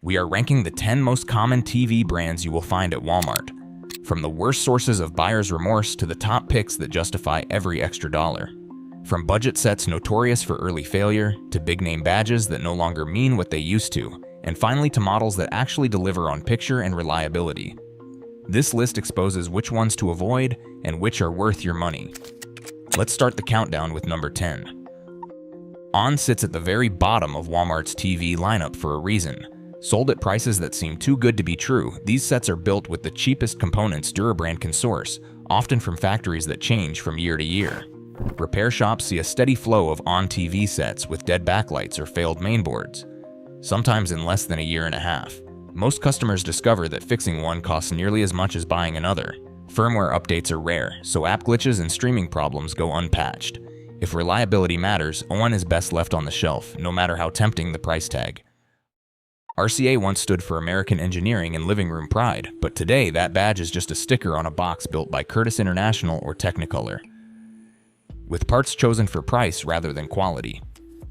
We are ranking the 10 most common TV brands you will find at Walmart. From the worst sources of buyer's remorse to the top picks that justify every extra dollar. From budget sets notorious for early failure, to big-name badges that no longer mean what they used to, and finally to models that actually deliver on picture and reliability. This list exposes which ones to avoid and which are worth your money. Let's start the countdown with number 10. ON sits at the very bottom of Walmart's TV lineup for a reason. Sold at prices that seem too good to be true, these sets are built with the cheapest components Durabrand can source, often from factories that change from year to year. Repair shops see a steady flow of ON TV sets with dead backlights or failed mainboards, sometimes in less than a year and a half. Most customers discover that fixing one costs nearly as much as buying another. Firmware updates are rare, so app glitches and streaming problems go unpatched. If reliability matters, ON is best left on the shelf, no matter how tempting the price tag. RCA once stood for American Engineering and Living Room Pride, but today that badge is just a sticker on a box built by Curtis International or Technicolor, with parts chosen for price rather than quality.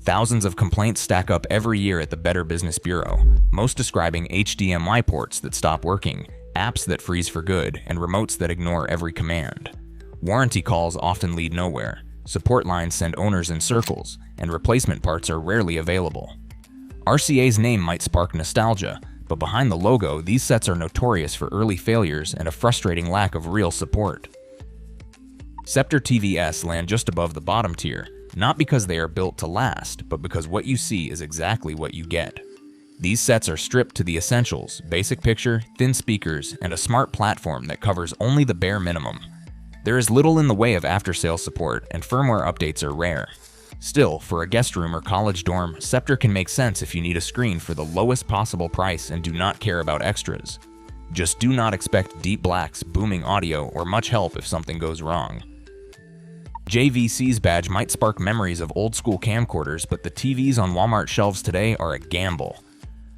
Thousands of complaints stack up every year at the Better Business Bureau, most describing HDMI ports that stop working, apps that freeze for good, and remotes that ignore every command. Warranty calls often lead nowhere, support lines send owners in circles, and replacement parts are rarely available. RCA's name might spark nostalgia, but behind the logo, these sets are notorious for early failures and a frustrating lack of real support. Sceptre TVS land just above the bottom tier, not because they are built to last, but because what you see is exactly what you get. These sets are stripped to the essentials: basic picture, thin speakers, and a smart platform that covers only the bare minimum. There is little in the way of after-sales support, and firmware updates are rare. Still, for a guest room or college dorm, Sceptre can make sense if you need a screen for the lowest possible price and do not care about extras. Just do not expect deep blacks, booming audio, or much help if something goes wrong. JVC's badge might spark memories of old-school camcorders, but the TVs on Walmart shelves today are a gamble.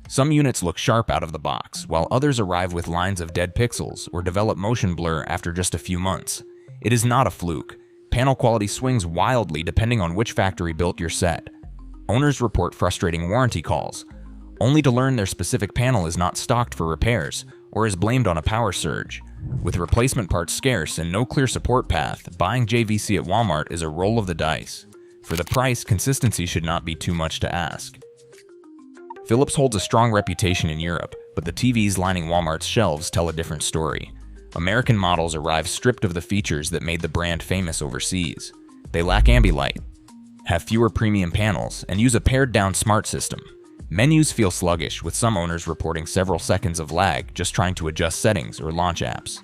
Some units look sharp out of the box, while others arrive with lines of dead pixels or develop motion blur after just a few months. It is not a fluke. Panel quality swings wildly depending on which factory built your set. Owners report frustrating warranty calls, only to learn their specific panel is not stocked for repairs or is blamed on a power surge. With replacement parts scarce and no clear support path, buying JVC at Walmart is a roll of the dice. For the price, consistency should not be too much to ask. Philips holds a strong reputation in Europe, but the TVs lining Walmart's shelves tell a different story. American models arrive stripped of the features that made the brand famous overseas. They lack ambilight, have fewer premium panels, and use a pared-down smart system. Menus feel sluggish, with some owners reporting several seconds of lag just trying to adjust settings or launch apps.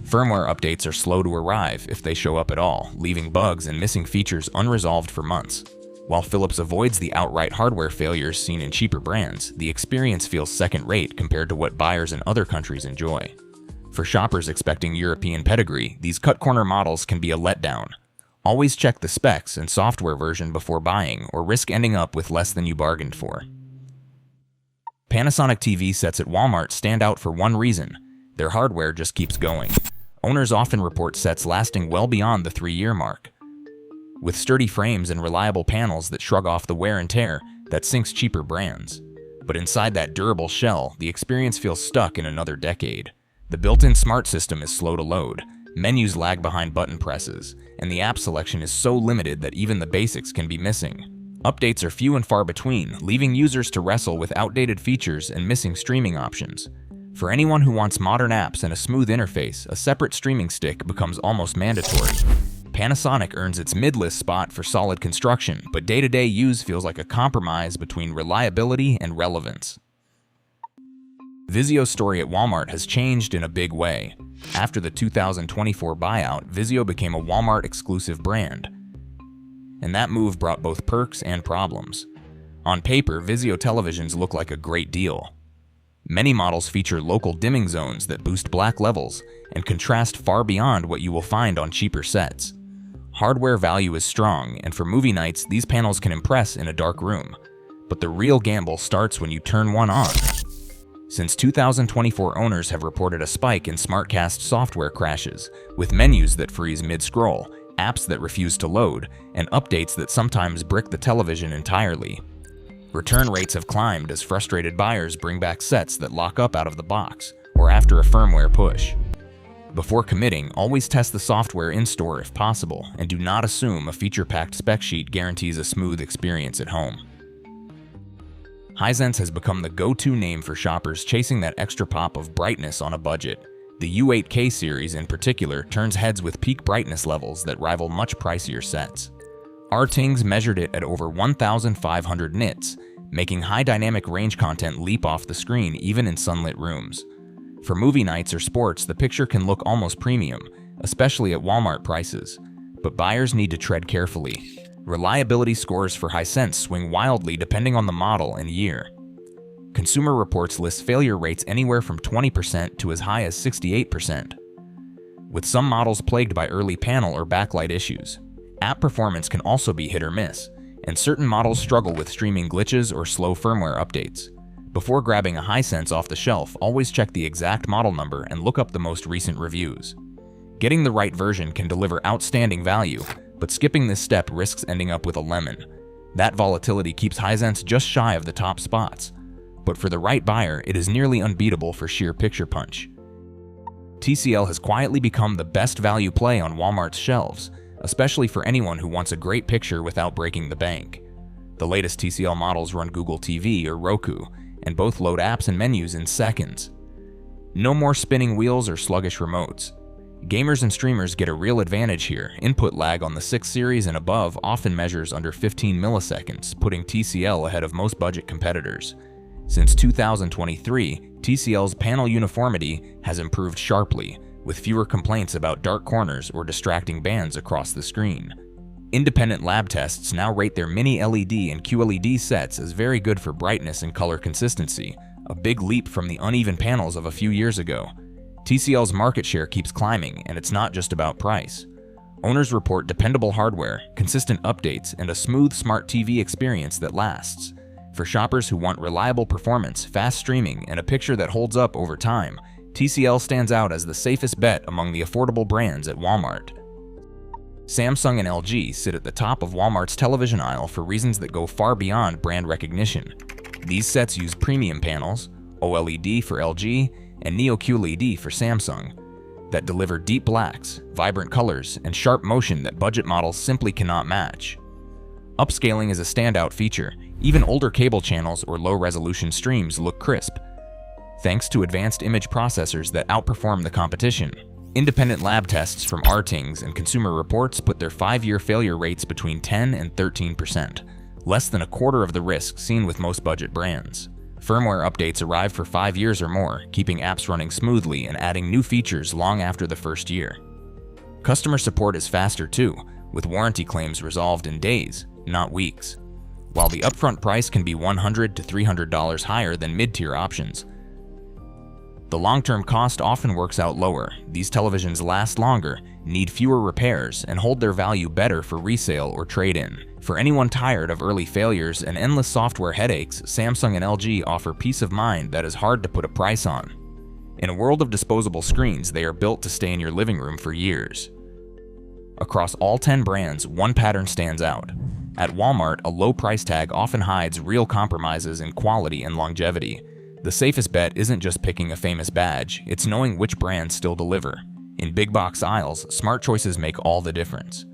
Firmware updates are slow to arrive if they show up at all, leaving bugs and missing features unresolved for months. While Philips avoids the outright hardware failures seen in cheaper brands, the experience feels second-rate compared to what buyers in other countries enjoy. For shoppers expecting European pedigree, these cut-corner models can be a letdown. Always check the specs and software version before buying, or risk ending up with less than you bargained for. Panasonic TV sets at Walmart stand out for one reason: their hardware just keeps going. Owners often report sets lasting well beyond the 3-year mark. With sturdy frames and reliable panels that shrug off the wear and tear that sinks cheaper brands. But inside that durable shell, the experience feels stuck in another decade. The built-in smart system is slow to load, menus lag behind button presses, and the app selection is so limited that even the basics can be missing. Updates are few and far between, leaving users to wrestle with outdated features and missing streaming options. For anyone who wants modern apps and a smooth interface, a separate streaming stick becomes almost mandatory. Panasonic earns its mid-list spot for solid construction, but day-to-day use feels like a compromise between reliability and relevance. Vizio's story at Walmart has changed in a big way. After the 2024 buyout, Vizio became a Walmart-exclusive brand, and that move brought both perks and problems. On paper, Vizio televisions look like a great deal. Many models feature local dimming zones that boost black levels and contrast far beyond what you will find on cheaper sets. Hardware value is strong, and for movie nights, these panels can impress in a dark room. But the real gamble starts when you turn one on. Since 2024, owners have reported a spike in SmartCast software crashes, with menus that freeze mid-scroll, apps that refuse to load, and updates that sometimes brick the television entirely. Return rates have climbed as frustrated buyers bring back sets that lock up out of the box or after a firmware push. Before committing, always test the software in-store if possible, and do not assume a feature-packed spec sheet guarantees a smooth experience at home. Hisense has become the go-to name for shoppers chasing that extra pop of brightness on a budget. The U8K series in particular turns heads with peak brightness levels that rival much pricier sets. Our Tings measured it at over 1,500 nits, making high dynamic range content leap off the screen even in sunlit rooms. For movie nights or sports, the picture can look almost premium, especially at Walmart prices. But buyers need to tread carefully. Reliability scores for Hisense swing wildly depending on the model and year. Consumer Reports list failure rates anywhere from 20% to as high as 68%, with some models plagued by early panel or backlight issues. App performance can also be hit or miss, and certain models struggle with streaming glitches or slow firmware updates. Before grabbing a Hisense off the shelf, always check the exact model number and look up the most recent reviews. Getting the right version can deliver outstanding value, but skipping this step risks ending up with a lemon. That volatility keeps Hisense just shy of the top spots, but for the right buyer, it is nearly unbeatable for sheer picture punch. TCL has quietly become the best value play on Walmart's shelves, especially for anyone who wants a great picture without breaking the bank. The latest TCL models run Google TV or Roku, and both load apps and menus in seconds. No more spinning wheels or sluggish remotes. Gamers and streamers get a real advantage here. Input lag on the 6 series and above often measures under 15 milliseconds, putting TCL ahead of most budget competitors. Since 2023, TCL's panel uniformity has improved sharply, with fewer complaints about dark corners or distracting bands across the screen. Independent lab tests now rate their mini LED and QLED sets as very good for brightness and color consistency, a big leap from the uneven panels of a few years ago. TCL's market share keeps climbing, and it's not just about price. Owners report dependable hardware, consistent updates, and a smooth smart TV experience that lasts. For shoppers who want reliable performance, fast streaming, and a picture that holds up over time, TCL stands out as the safest bet among the affordable brands at Walmart. Samsung and LG sit at the top of Walmart's television aisle for reasons that go far beyond brand recognition. These sets use premium panels, OLED for LG, and Neo QLED for Samsung, that deliver deep blacks, vibrant colors, and sharp motion that budget models simply cannot match. Upscaling is a standout feature. Even older cable channels or low-resolution streams look crisp, thanks to advanced image processors that outperform the competition. Independent lab tests from Our Tings and Consumer Reports put their 5-year failure rates between 10 and 13%, less than a quarter of the risk seen with most budget brands. Firmware updates arrive for 5 years or more, keeping apps running smoothly and adding new features long after the first year. Customer support is faster too, with warranty claims resolved in days, not weeks. While the upfront price can be $100 to $300 higher than mid-tier options, the long-term cost often works out lower. These televisions last longer, need fewer repairs, and hold their value better for resale or trade-in. For anyone tired of early failures and endless software headaches, Samsung and LG offer peace of mind that is hard to put a price on. In a world of disposable screens, they are built to stay in your living room for years. Across all 10 brands, one pattern stands out. At Walmart, a low price tag often hides real compromises in quality and longevity. The safest bet isn't just picking a famous badge, it's knowing which brands still deliver. In big box aisles, smart choices make all the difference.